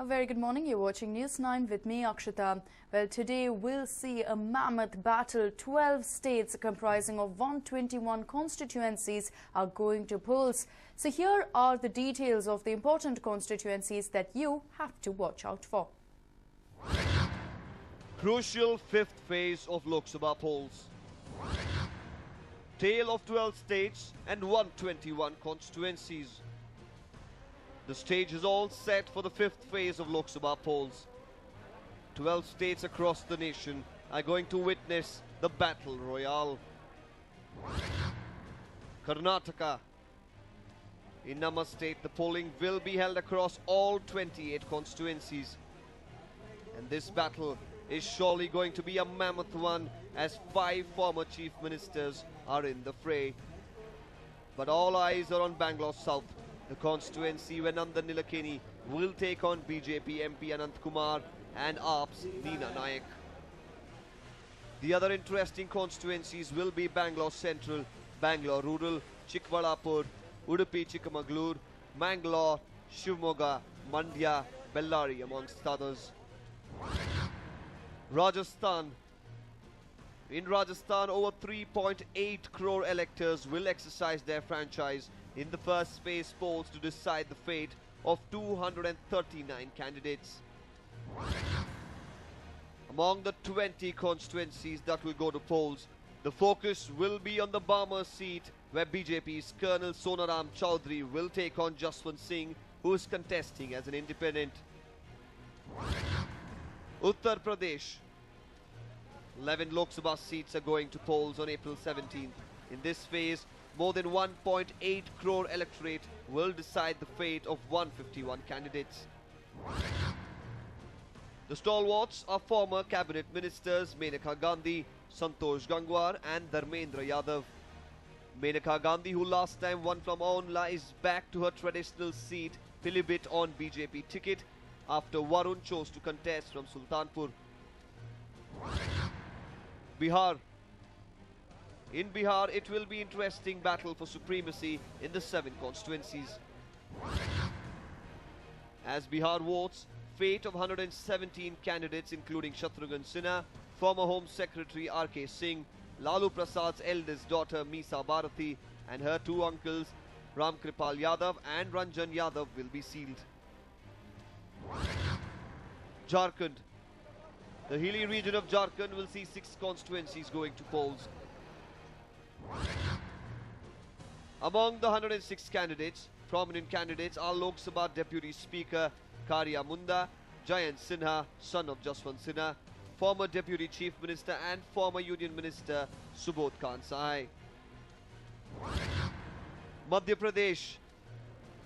A very good morning. You're watching News 9 with me, Akshita. Well, today we'll see a mammoth battle. 12 states comprising of 121 constituencies are going to polls. So here are the details of the important constituencies that you have to watch out for. Crucial fifth phase of Lok Sabha polls. Tale of 12 states and 121 constituencies. The stage is all set for the fifth phase of Lok Sabha polls. 12 states across the nation are going to witness the battle royale. Karnataka. In Nama state, the polling will be held across all 28 constituencies. And this battle is surely going to be a mammoth one, as 5 former chief ministers are in the fray. But all eyes are on Bangalore South, the constituency where Nandan Nilekani will take on BJP MP Anant Kumar and AAP's Neena Nayak. The other interesting constituencies will be Bangalore Central, Bangalore Rural, Chikbalapur, Udupi Chikmagalur, Mangalore, Shivamogga, Mandya, Bellary amongst others. Rajasthan. In Rajasthan, over 3.8 crore electors will exercise their franchise in the first phase polls to decide the fate of 239 candidates. Among the 20 constituencies that will go to polls, the focus will be on the Barmer seat, where BJP's Colonel Sonaram Chowdhury will take on Jaswant Singh, who is contesting as an independent. Uttar Pradesh. 11 Lok Sabha seats are going to polls on April 17th. In this phase, more than 1.8 crore electorate will decide the fate of 151 candidates. The stalwarts are former cabinet ministers Menaka Gandhi, Santosh Gangwar and Dharmendra Yadav. Menaka Gandhi, who last time won from Aonla, is back to her traditional seat, Pilibhit, on BJP ticket after Varun chose to contest from Sultanpur. Bihar. In Bihar, it will be interesting battle for supremacy in the 7 constituencies. As Bihar votes, fate of 117 candidates including Shatrughan Sinha, former Home Secretary R.K. Singh, Lalu Prasad's eldest daughter Meesa Bharati and her 2 uncles Ram Kripal Yadav and Ranjan Yadav will be sealed. Jharkhand. The hilly region of Jharkhand will see 6 constituencies going to polls. Among the 106 candidates, prominent candidates are Lok Sabha Deputy Speaker Karya Munda, Jayant Sinha, son of Jaswant Sinha, former Deputy Chief Minister and former Union Minister Subodh Khan Sahai. Madhya Pradesh.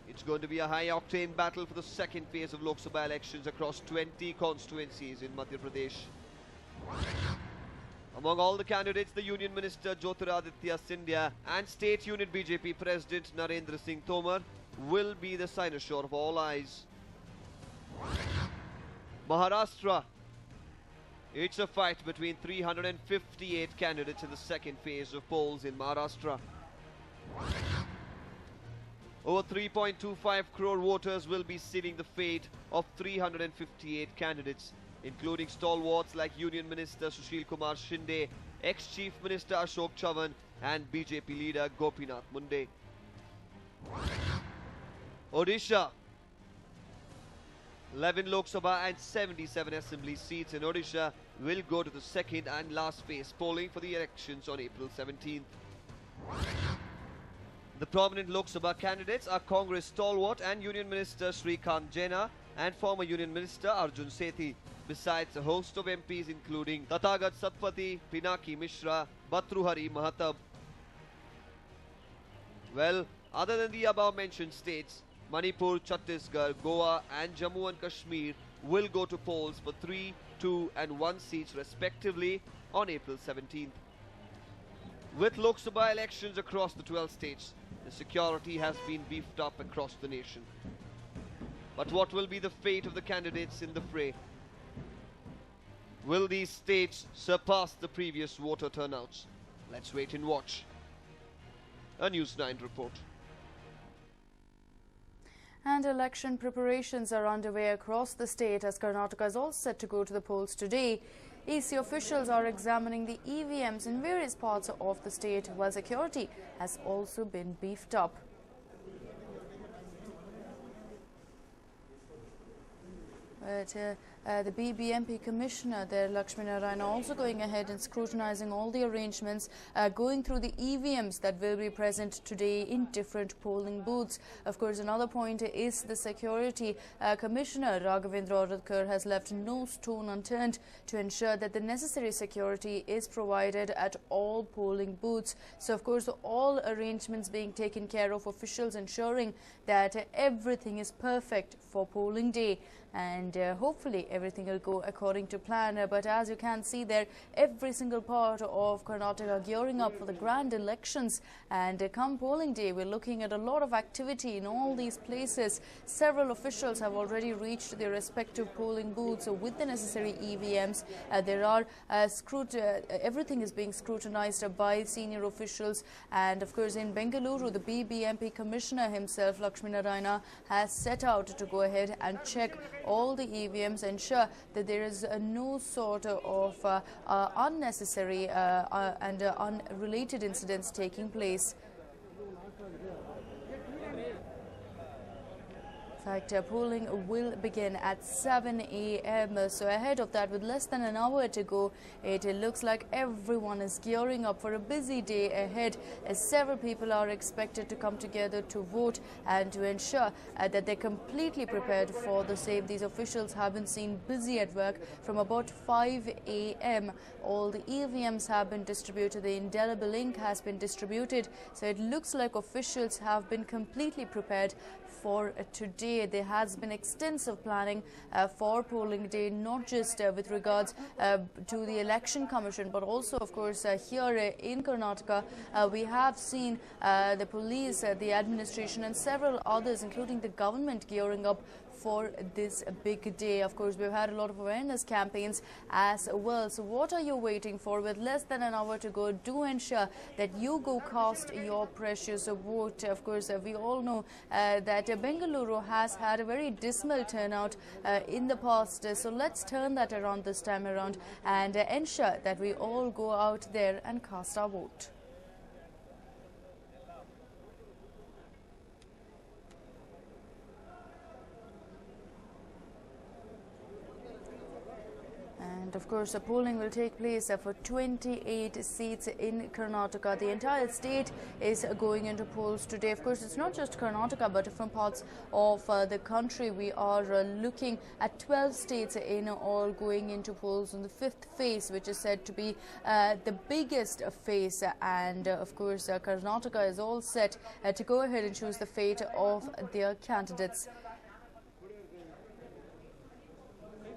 It's going to be a high-octane battle for the second phase of Lok Sabha elections across 20 constituencies in Madhya Pradesh. Among all the candidates, the Union Minister Jyotiraditya Scindia and State Unit BJP President Narendra Singh Tomar will be the cynosure of all eyes. Maharashtra. It's a fight between 358 candidates in the second phase of polls in Maharashtra. Over 3.25 crore voters will be sealing the fate of 358 candidates, including stalwarts like Union Minister Sushil Kumar Shinde, ex-Chief Minister Ashok Chavan and BJP leader Gopinath Munde. Odisha. 11 Lok Sabha and 77 Assembly seats in Odisha will go to the second and last phase polling for the elections on April 17th. The prominent Lok Sabha candidates are Congress stalwart and Union Minister Shrikant Jaina and former Union Minister Arjun Sethi, besides a host of MPs including Tathagat Satpathy, Pinaki Mishra, Bhartruhari Mahatab. Well, other than the above mentioned states, Manipur, Chhattisgarh, Goa and Jammu and Kashmir will go to polls for 3, 2 and 1 seats respectively on April 17th. With Lok Sabha elections across the 12 states, the security has been beefed up across the nation. But what will be the fate of the candidates in the fray? Will these states surpass the previous voter turnouts? Let's wait and watch. A News9 report. And election preparations are underway across the state as Karnataka is all set to go to the polls today. EC officials are examining the EVMs in various parts of the state, while security has also been beefed up. But the BBMP Commissioner there, Lakshmi Narayana, also going ahead and scrutinizing all the arrangements, going through the EVMs that will be present today in different polling booths. Of course, another point is the security. Commissioner Raghavendra Oradkar has left no stone unturned to ensure that the necessary security is provided at all polling booths. So, of course, all arrangements being taken care of, officials ensuring that everything is perfect for polling day. And hopefully everything will go according to plan. But as you can see there, every single part of Karnataka gearing up for the grand elections. And come polling day, we're looking at a lot of activity in all these places. Several officials have already reached their respective polling booths with the necessary EVMs. There are everything is being scrutinized by senior officials. And of course, in Bengaluru, the BBMP Commissioner himself, Lakshmi Narayana, has set out to go ahead and check all the EVMs, ensure that there is no sort of unnecessary and unrelated incidents taking place. In fact, polling will begin at 7 a.m. So ahead of that, with less than an hour to go, it looks like everyone is gearing up for a busy day ahead, as several people are expected to come together to vote and to ensure that they're completely prepared for the same. These officials have been seen busy at work from about 5 a.m. All the EVMs have been distributed, the indelible ink has been distributed, so it looks like officials have been completely prepared for today. There has been extensive planning for polling day, not just with regards to the Election Commission, but also, of course, here in Karnataka, we have seen the police, the administration and several others, including the government, gearing up for this big day. Of course, we've had a lot of awareness campaigns as well. So what are you waiting for? With less than an hour to go, do ensure that you go cast your precious vote. Of course, we all know that Bengaluru has had a very dismal turnout in the past. So let's turn that around this time around and ensure that we all go out there and cast our vote. And of course, the polling will take place for 28 seats in Karnataka. The entire state is going into polls today. Of course, it's not just Karnataka, but different parts of the country. We are looking at 12 states in all going into polls in the fifth phase, which is said to be the biggest phase. And of course, Karnataka is all set to go ahead and choose the fate of their candidates.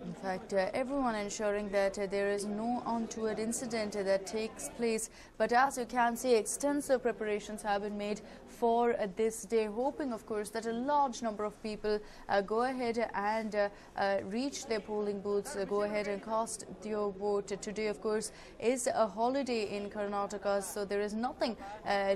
In fact, everyone ensuring that there is no untoward incident that takes place. But as you can see, extensive preparations have been made for this day, hoping, of course, that a large number of people go ahead and reach their polling booths, go ahead and cast their vote. Today, of course, is a holiday in Karnataka, so there is nothing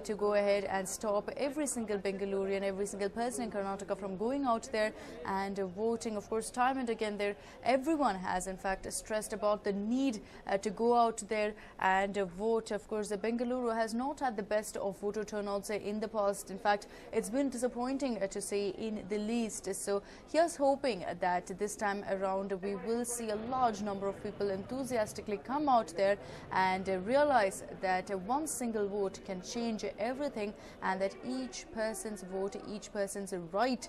to go ahead and stop every single Bengalurian, every single person in Karnataka from going out there and voting. Of course, time and again, everyone has, in fact, stressed about the need to go out there and vote. Of course, Bengaluru has not had the best of voter turnouts in the past. In fact, it's been disappointing to say in the least. So here's hoping that this time around we will see a large number of people enthusiastically come out there and realize that one single vote can change everything, and that each person's vote, each person's right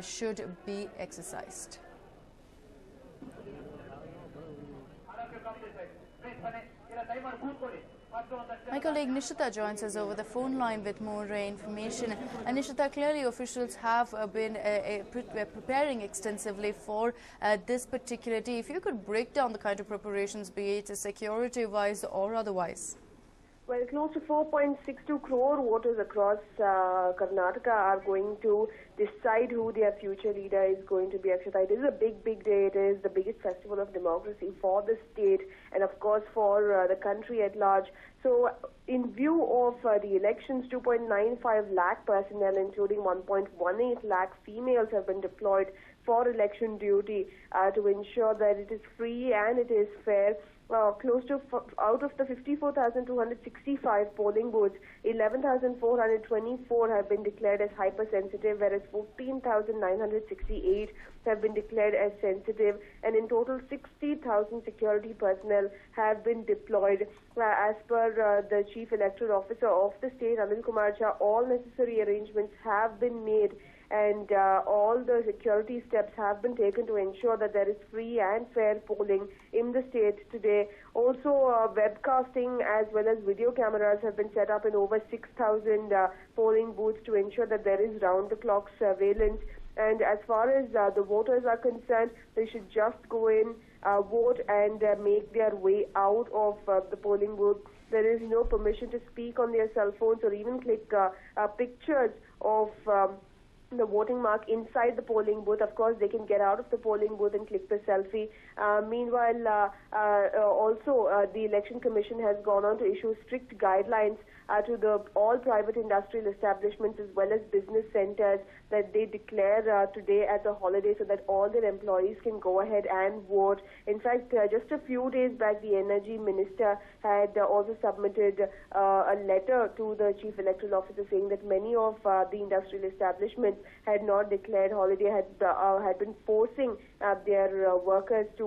should be exercised. My colleague Nishita joins us over the phone line with more information. Nishita, clearly officials have been preparing extensively for this particular day. If you could break down the kind of preparations, be it security-wise or otherwise. Well, close to 4.62 crore voters across Karnataka are going to decide who their future leader is going to be. Akshata, it is a big, big day. It is the biggest festival of democracy for the state and, of course, for the country at large. So, in view of the elections, 2.95 lakh personnel, including 1.18 lakh females, have been deployed for election duty to ensure that it is free and it is fair. Close to out of the 54,265 polling booths, 11,424 have been declared as hypersensitive, whereas 14,968 have been declared as sensitive, and in total 60,000 security personnel have been deployed. As per the Chief Electoral Officer of the state, Anil Kumar Jha, all necessary arrangements have been made, and all the security steps have been taken to ensure that there is free and fair polling in the state today. Also, webcasting as well as video cameras have been set up in over 6,000 polling booths to ensure that there is round-the-clock surveillance. And as far as the voters are concerned, they should just go in, vote, and make their way out of the polling booth. There is no permission to speak on their cell phones or even click pictures of the voting mark inside the polling booth. Of course, they can get out of the polling booth and click the selfie. Meanwhile, also the Election Commission has gone on to issue strict guidelines to all private industrial establishments as well as business centers that they declare today as a holiday so that all their employees can go ahead and vote. In fact, just a few days back, the Energy Minister had also submitted a letter to the Chief Electoral Officer saying that many of the industrial establishments had not declared holiday, had been forcing their workers to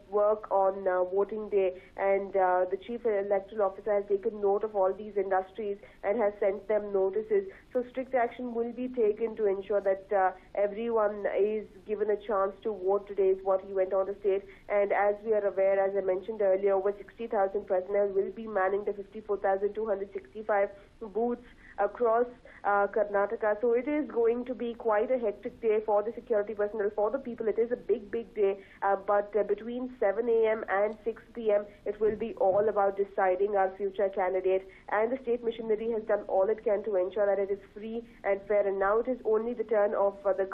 work on voting day, and the Chief Electoral Officer has taken note of all these industries and has sent them notices. So strict action will be taken to ensure that everyone is given a chance to vote today, is what he went on to state. And as we are aware, as I mentioned earlier, over 60,000 personnel will be manning the 54,265 booths across Karnataka. So it is going to be quite a hectic day for the security personnel, for the people. It is a big, big day, but between 7 a.m. and 6 p.m. it will be all about deciding our future candidate, and the state machinery has done all it can to ensure that it is free and fair, and now it is only the turn of the